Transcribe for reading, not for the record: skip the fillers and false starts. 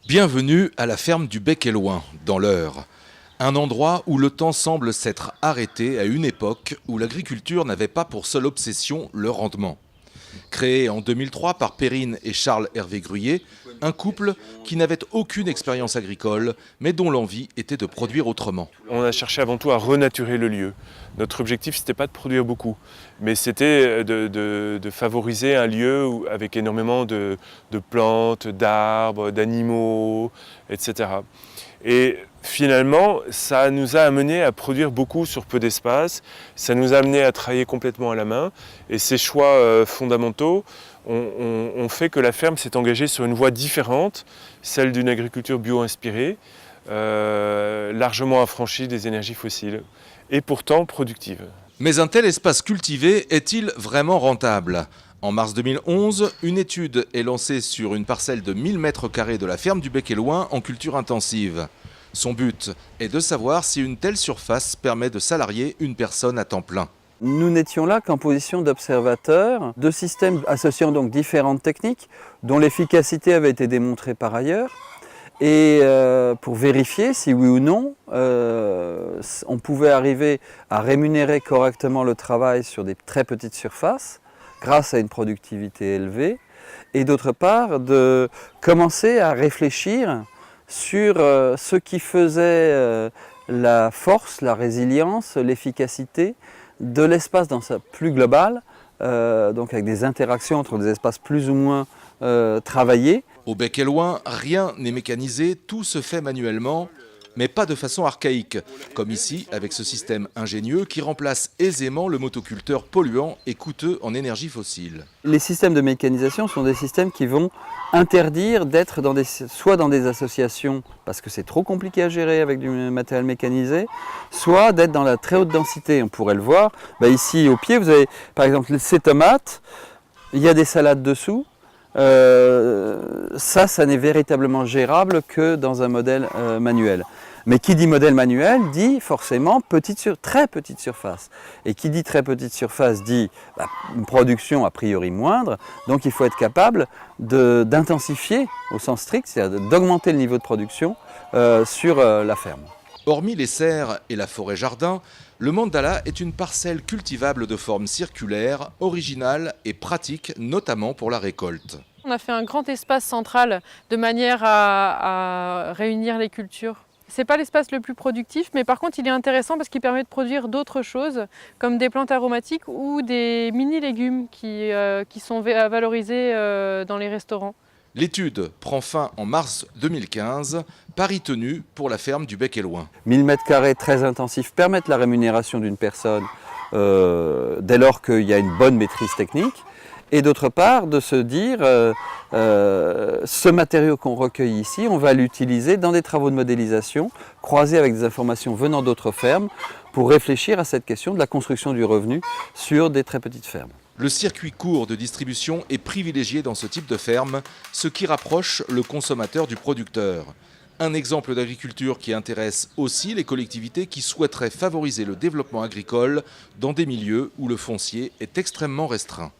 Bienvenue à la ferme du Bec-et-Loing, dans l'Eure. Un endroit où le temps semble s'être arrêté à une époque où l'agriculture n'avait pas pour seule obsession le rendement. Créé en 2003 par Perrine et Charles Hervé Gruyé, un couple qui n'avait aucune expérience agricole, mais dont l'envie était de produire autrement. On a cherché avant tout à renaturer le lieu. Notre objectif, ce n'était pas de produire beaucoup, mais c'était de favoriser un lieu avec énormément de plantes, d'arbres, d'animaux, etc. Et finalement, ça nous a amené à produire beaucoup sur peu d'espace, ça nous a amené à travailler complètement à la main, et ces choix fondamentaux ont fait que la ferme s'est engagée sur une voie différente, celle d'une agriculture bio-inspirée, largement affranchie des énergies fossiles, et pourtant productive. Mais un tel espace cultivé est-il vraiment rentable ? En mars 2011, une étude est lancée sur une parcelle de 1000 m² de la ferme du Bec-et-Loing en culture intensive. Son but est de savoir si une telle surface permet de salarier une personne à temps plein. Nous n'étions là qu'en position d'observateur de systèmes associant donc différentes techniques dont l'efficacité avait été démontrée par ailleurs. Et pour vérifier si oui ou non, on pouvait arriver à rémunérer correctement le travail sur des très petites surfaces grâce à une productivité élevée, et d'autre part de commencer à réfléchir sur ce qui faisait la force, la résilience, l'efficacité de l'espace dans sa plus globale, donc avec des interactions entre des espaces plus ou moins travaillés. Au Bec-et-Loing, rien n'est mécanisé, tout se fait manuellement, mais pas de façon archaïque, comme ici avec ce système ingénieux qui remplace aisément le motoculteur polluant et coûteux en énergie fossile. Les systèmes de mécanisation sont des systèmes qui vont interdire d'être soit dans des associations, parce que c'est trop compliqué à gérer avec du matériel mécanisé, soit d'être dans la très haute densité. On pourrait le voir, ici au pied, vous avez par exemple ces tomates, il y a des salades dessous. Ça n'est véritablement gérable que dans un modèle manuel. Mais qui dit modèle manuel dit forcément très petite surface. Et qui dit très petite surface dit une production a priori moindre. Donc il faut être capable d'intensifier au sens strict, c'est-à-dire d'augmenter le niveau de production sur la ferme. Hormis les serres et la forêt-jardin, le mandala est une parcelle cultivable de forme circulaire, originale et pratique, notamment pour la récolte. On a fait un grand espace central de manière à réunir les cultures. Ce n'est pas l'espace le plus productif, mais par contre il est intéressant parce qu'il permet de produire d'autres choses, comme des plantes aromatiques ou des mini-légumes qui sont valorisés dans les restaurants. L'étude prend fin en mars 2015, pari tenu pour la ferme du Bec-et-Loing. 1000 m² très intensifs permettent la rémunération d'une personne dès lors qu'il y a une bonne maîtrise technique. Et d'autre part, de se dire, ce matériau qu'on recueille ici, on va l'utiliser dans des travaux de modélisation, croisés avec des informations venant d'autres fermes, pour réfléchir à cette question de la construction du revenu sur des très petites fermes. Le circuit court de distribution est privilégié dans ce type de ferme, ce qui rapproche le consommateur du producteur. Un exemple d'agriculture qui intéresse aussi les collectivités qui souhaiteraient favoriser le développement agricole dans des milieux où le foncier est extrêmement restreint.